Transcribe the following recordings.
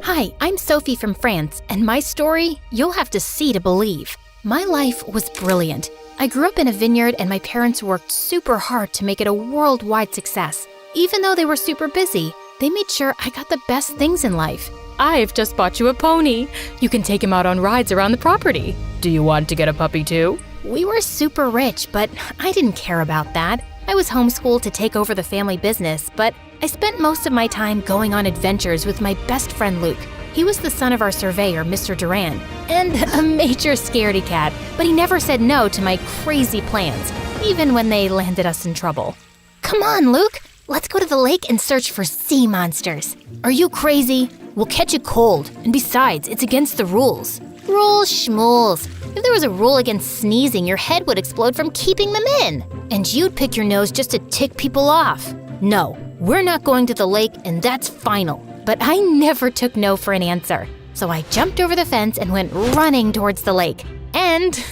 Hi, I'm Sophie from France, and my story, you'll have to see to believe. My life was brilliant. I grew up in a vineyard and my parents worked super hard to make it a worldwide success. Even though they were super busy, they made sure I got the best things in life. I've just bought you a pony. You can take him out on rides around the property. Do you want to get a puppy too? We were super rich, but I didn't care about that. I was homeschooled to take over the family business, but I spent most of my time going on adventures with my best friend Luke. He was the son of our surveyor, Mr. Durand, and a major scaredy cat, but he never said no to my crazy plans, even when they landed us in trouble. Come on, Luke, let's go to the lake and search for sea monsters. Are you crazy? We'll catch a cold, and besides, it's against the rules. Rules schmools. If there was a rule against sneezing, your head would explode from keeping them in. And you'd pick your nose just to tick people off. No, we're not going to the lake, and that's final. But I never took no for an answer. So I jumped over the fence and went running towards the lake. And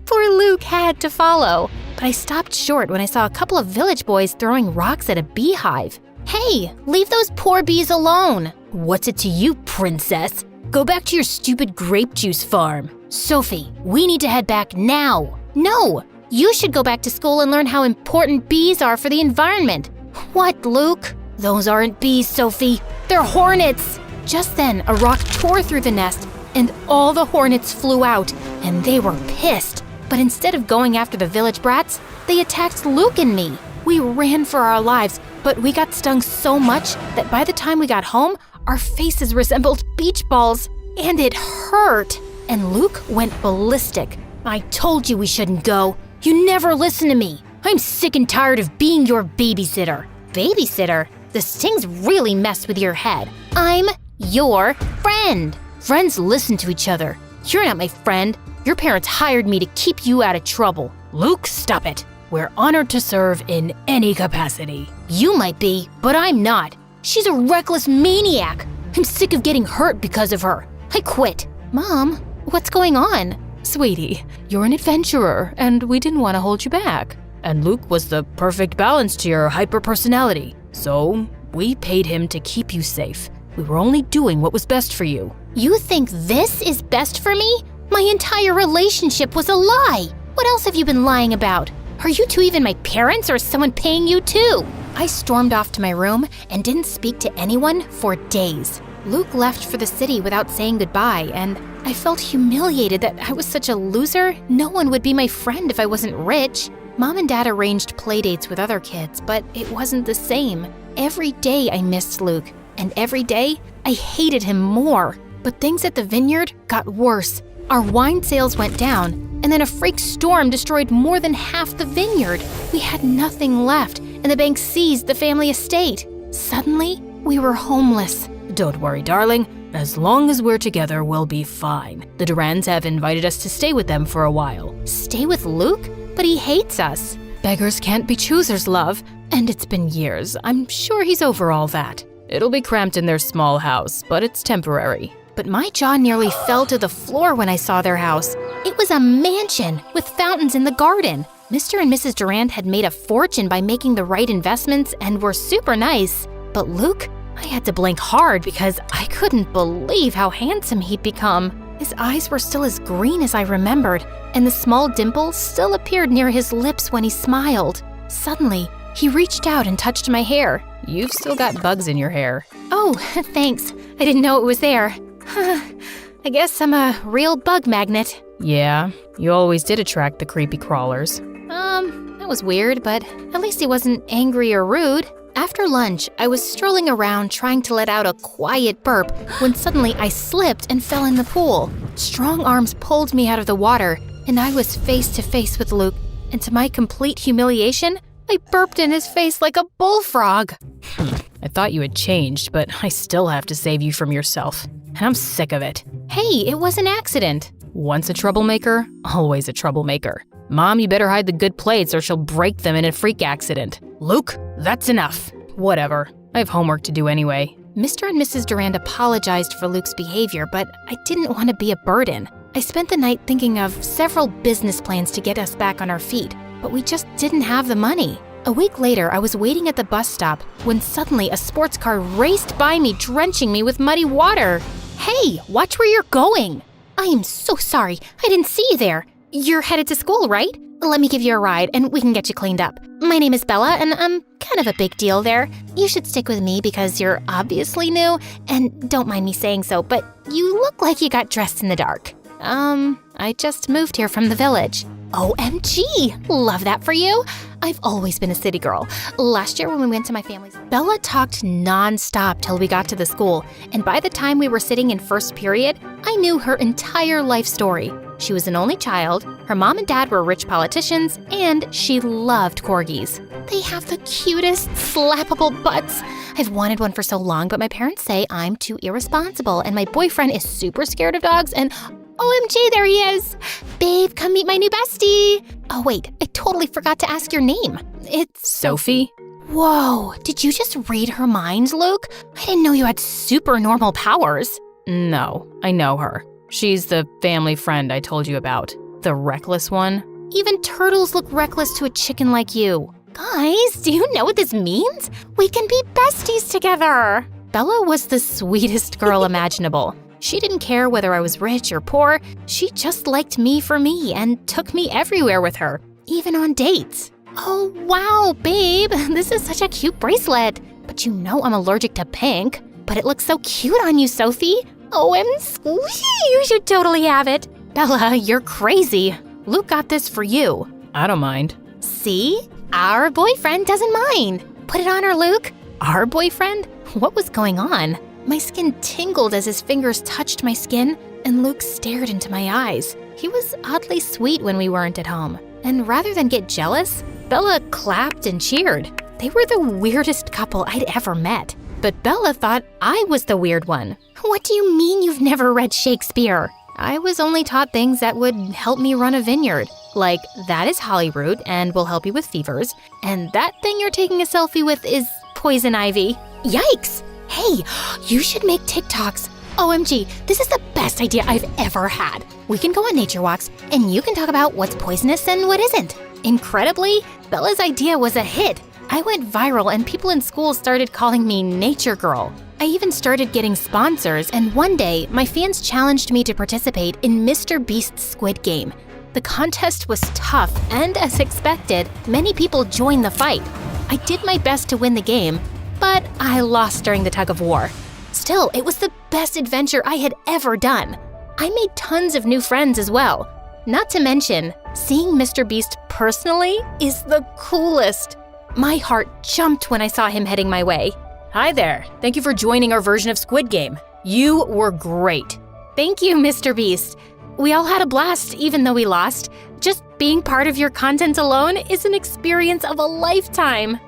poor Luke had to follow. But I stopped short when I saw a couple of village boys throwing rocks at a beehive. Hey, leave those poor bees alone. What's it to you, princess? Go back to your stupid grape juice farm. Sophie, we need to head back now. No, you should go back to school and learn how important bees are for the environment. What, Luke? Those aren't bees, Sophie. They're hornets. Just then, a rock tore through the nest, and all the hornets flew out, and they were pissed. But instead of going after the village brats, they attacked Luke and me. We ran for our lives, but we got stung so much that by the time we got home, our faces resembled beach balls, and it hurt. And Luke went ballistic. I told you we shouldn't go. You never listen to me. I'm sick and tired of being your babysitter. Babysitter? The stings really mess with your head. I'm your friend. Friends listen to each other. You're not my friend. Your parents hired me to keep you out of trouble. Luke, stop it. We're honored to serve in any capacity. You might be, but I'm not. She's a reckless maniac. I'm sick of getting hurt because of her. I quit. Mom, what's going on? Sweetie, you're an adventurer, and we didn't want to hold you back. And Luke was the perfect balance to your hyper-personality. So, we paid him to keep you safe. We were only doing what was best for you. You think this is best for me? My entire relationship was a lie. What else have you been lying about? Are you two even my parents, or is someone paying you too? I stormed off to my room and didn't speak to anyone for days. Luke left for the city without saying goodbye, and I felt humiliated that I was such a loser. No one would be my friend if I wasn't rich. Mom and Dad arranged playdates with other kids, but it wasn't the same. Every day I missed Luke, and every day I hated him more. But things at the vineyard got worse. Our wine sales went down, and then a freak storm destroyed more than half the vineyard. We had nothing left, and the bank seized the family estate. Suddenly, we were homeless. Don't worry, darling. As long as we're together, we'll be fine. The Durands have invited us to stay with them for a while. Stay with Luke? But he hates us. Beggars can't be choosers, love. And it's been years. I'm sure he's over all that. It'll be cramped in their small house, but it's temporary. But my jaw nearly fell to the floor when I saw their house. It was a mansion with fountains in the garden. Mr. and Mrs. Durand had made a fortune by making the right investments and were super nice. But Luke, I had to blink hard because I couldn't believe how handsome he'd become. His eyes were still as green as I remembered, and the small dimple still appeared near his lips when he smiled. Suddenly, he reached out and touched my hair. You've still got bugs in your hair. Oh, thanks. I didn't know it was there. I guess I'm a real bug magnet. Yeah, you always did attract the creepy crawlers. That was weird, but at least he wasn't angry or rude. After lunch, I was strolling around trying to let out a quiet burp when suddenly I slipped and fell in the pool. Strong arms pulled me out of the water, and I was face to face with Luke. And to my complete humiliation, I burped in his face like a bullfrog. I thought you had changed, but I still have to save you from yourself. And I'm sick of it. Hey, it was an accident. Once a troublemaker, always a troublemaker. Mom, you better hide the good plates or she'll break them in a freak accident. Luke, that's enough. Whatever. I have homework to do anyway. Mr. and Mrs. Durand apologized for Luke's behavior, but I didn't want to be a burden. I spent the night thinking of several business plans to get us back on our feet, but we just didn't have the money. A week later, I was waiting at the bus stop when suddenly a sports car raced by me, drenching me with muddy water. Hey, watch where you're going. I am so sorry. I didn't see you there. You're headed to school, right? Let me give you a ride and we can get you cleaned up. My name is Bella and I'm kind of a big deal there. You should stick with me because you're obviously new and don't mind me saying so, but you look like you got dressed in the dark. I just moved here from the village. OMG! Love that for you. I've always been a city girl. Last year when we went to my family's, Bella talked non-stop till we got to the school, and by the time we were sitting in first period, I knew her entire life story. She was an only child, her mom and dad were rich politicians, and she loved corgis. They have the cutest, slappable butts. I've wanted one for so long, but my parents say I'm too irresponsible, and my boyfriend is super scared of dogs, and OMG, there he is! Babe, come meet my new bestie! Oh wait, I totally forgot to ask your name. It's Sophie? Whoa, did you just read her mind, Luke? I didn't know you had super normal powers. No, I know her. She's the family friend I told you about. The reckless one. Even turtles look reckless to a chicken like you. Guys, do you know what this means? We can be besties together! Bella was the sweetest girl imaginable. She didn't care whether I was rich or poor. She just liked me for me and took me everywhere with her, even on dates. Oh, wow, babe, this is such a cute bracelet. But you know I'm allergic to pink. But it looks so cute on you, Sophie. OMG, you should totally have it. Bella, you're crazy. Luke got this for you. I don't mind. See? Our boyfriend doesn't mind. Put it on her, Luke. Our boyfriend? What was going on? My skin tingled as his fingers touched my skin, and Luke stared into my eyes. He was oddly sweet when we weren't at home. And rather than get jealous, Bella clapped and cheered. They were the weirdest couple I'd ever met. But Bella thought I was the weird one. What do you mean you've never read Shakespeare? I was only taught things that would help me run a vineyard. Like, that is hollyroot and will help you with fevers. And that thing you're taking a selfie with is poison ivy. Yikes! Hey, you should make TikToks. OMG, this is the best idea I've ever had. We can go on nature walks, and you can talk about what's poisonous and what isn't. Incredibly, Bella's idea was a hit. I went viral, and people in school started calling me Nature Girl. I even started getting sponsors, and one day, my fans challenged me to participate in Mr. Beast's Squid Game. The contest was tough, and as expected, many people joined the fight. I did my best to win the game, but I lost during the tug of war. Still, it was the best adventure I had ever done. I made tons of new friends as well. Not to mention, seeing Mr. Beast personally is the coolest. My heart jumped when I saw him heading my way. Hi there. Thank you for joining our version of Squid Game. You were great. Thank you, Mr. Beast. We all had a blast, even though we lost. Just being part of your content alone is an experience of a lifetime.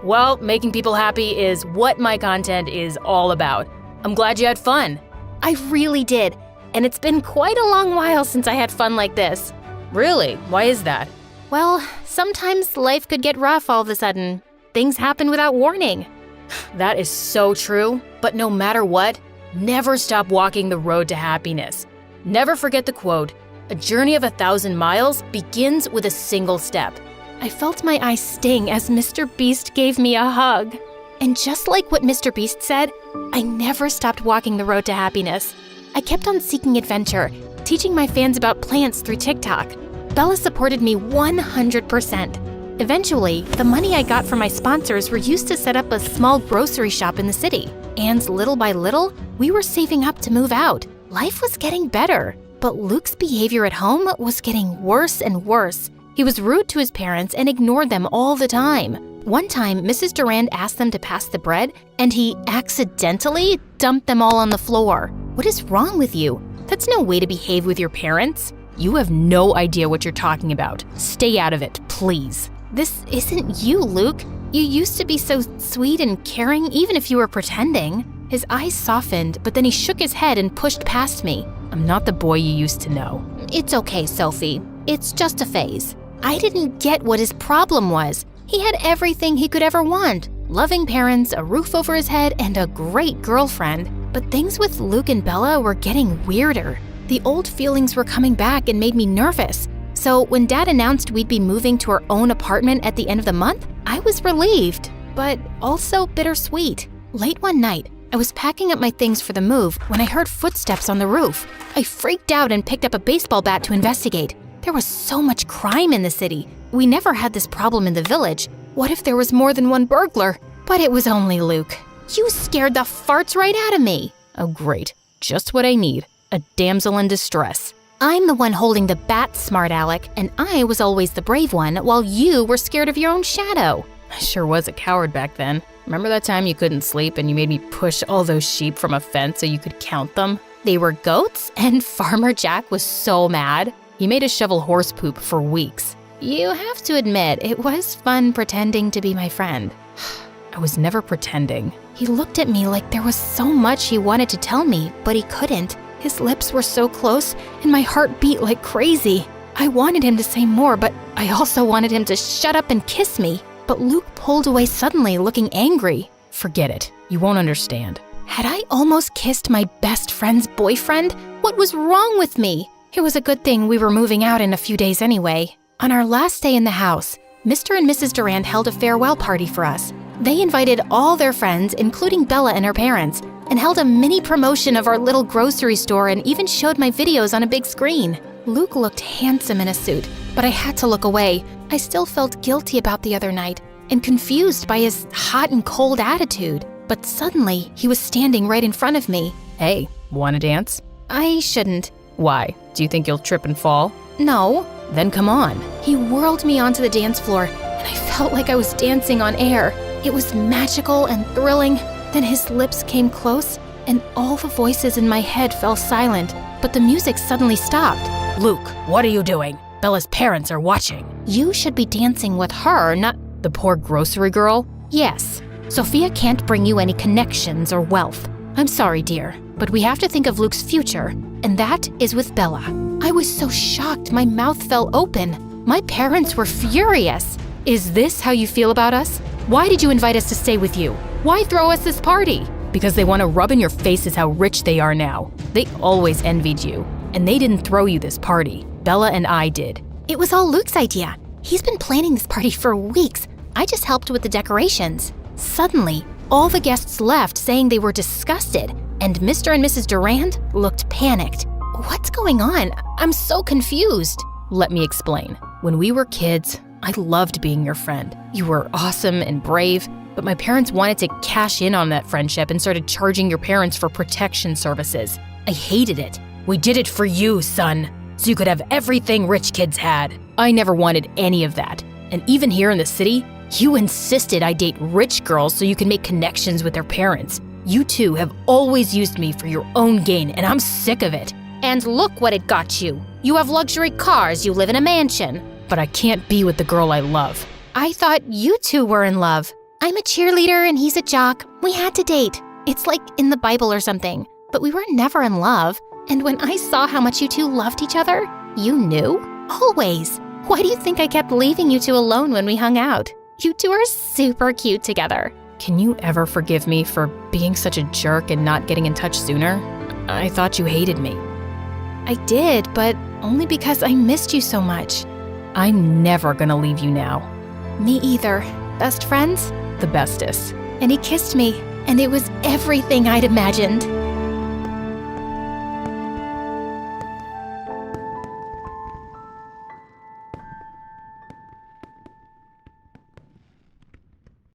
Well, making people happy is what my content is all about. I'm glad you had fun. I really did, and it's been quite a long while since I had fun like this. Really? Why is that? Well, sometimes life could get rough all of a sudden. Things happen without warning. That is so true, but no matter what, never stop walking the road to happiness. Never forget the quote, "A journey of 1,000 miles begins with a single step." I felt my eyes sting as Mr. Beast gave me a hug. And just like what Mr. Beast said, I never stopped walking the road to happiness. I kept on seeking adventure, teaching my fans about plants through TikTok. Bella supported me 100%. Eventually, the money I got from my sponsors were used to set up a small grocery shop in the city. And little by little, we were saving up to move out. Life was getting better, but Luke's behavior at home was getting worse and worse. He was rude to his parents and ignored them all the time. One time, Mrs. Durand asked them to pass the bread, and he accidentally dumped them all on the floor. What is wrong with you? That's no way to behave with your parents. You have no idea what you're talking about. Stay out of it, please. This isn't you, Luke. You used to be so sweet and caring, even if you were pretending. His eyes softened, but then he shook his head and pushed past me. I'm not the boy you used to know. It's okay, Sophie. It's just a phase. I didn't get what his problem was. He had everything he could ever want. Loving parents, a roof over his head, and a great girlfriend. But things with Luke and Bella were getting weirder. The old feelings were coming back and made me nervous. So when Dad announced we'd be moving to our own apartment at the end of the month, I was relieved, but also bittersweet. Late one night, I was packing up my things for the move when I heard footsteps on the roof. I freaked out and picked up a baseball bat to investigate. There was so much crime in the city. We never had this problem in the village. What if there was more than one burglar? But it was only Luke. You scared the farts right out of me. Oh, great. Just what I need. A damsel in distress. I'm the one holding the bat, smart Alec, and I was always the brave one while you were scared of your own shadow. I sure was a coward back then. Remember that time you couldn't sleep and you made me push all those sheep from a fence so you could count them? They were goats, and Farmer Jack was so mad. He made us shovel horse poop for weeks. You have to admit, it was fun pretending to be my friend. I was never pretending. He looked at me like there was so much he wanted to tell me, but he couldn't. His lips were so close, and my heart beat like crazy. I wanted him to say more, but I also wanted him to shut up and kiss me. But Luke pulled away suddenly, looking angry. Forget it. You won't understand. Had I almost kissed my best friend's boyfriend? What was wrong with me? It was a good thing we were moving out in a few days anyway. On our last day in the house, Mr. and Mrs. Durand held a farewell party for us. They invited all their friends, including Bella and her parents, and held a mini promotion of our little grocery store and even showed my videos on a big screen. Luke looked handsome in a suit, but I had to look away. I still felt guilty about the other night and confused by his hot and cold attitude. But suddenly, he was standing right in front of me. Hey, wanna dance? I shouldn't. Why? Do you think you'll trip and fall? No. Then come on. He whirled me onto the dance floor, and I felt like I was dancing on air. It was magical and thrilling. Then his lips came close, and all the voices in my head fell silent, but the music suddenly stopped. Luke, what are you doing? Bella's parents are watching. You should be dancing with her, not the poor grocery girl. Yes. Sophia can't bring you any connections or wealth. I'm sorry, dear, but we have to think of Luke's future, and that is with Bella. I was so shocked my mouth fell open. My parents were furious. Is this how you feel about us? Why did you invite us to stay with you? Why throw us this party? Because they want to rub in your faces how rich they are now. They always envied you, and they didn't throw you this party. Bella and I did. It was all Luke's idea. He's been planning this party for weeks. I just helped with the decorations. Suddenly, all the guests left saying they were disgusted, and Mr. and Mrs. Durand looked panicked. What's going on? I'm so confused. Let me explain. When we were kids, I loved being your friend. You were awesome and brave, but my parents wanted to cash in on that friendship and started charging your parents for protection services. I hated it. We did it for you, son, so you could have everything rich kids had. I never wanted any of that. And even here in the city, you insisted I date rich girls so you can make connections with their parents. You two have always used me for your own gain, and I'm sick of it. And look what it got you. You have luxury cars, you live in a mansion. But I can't be with the girl I love. I thought you two were in love. I'm a cheerleader and he's a jock. We had to date. It's like in the Bible or something. But we were never in love. And when I saw how much you two loved each other, you knew? Always. Why do you think I kept leaving you two alone when we hung out? You two are super cute together. Can you ever forgive me for being such a jerk and not getting in touch sooner? I thought you hated me. I did, but only because I missed you so much. I'm never gonna leave you now. Me either. Best friends? The bestest. And he kissed me, and it was everything I'd imagined.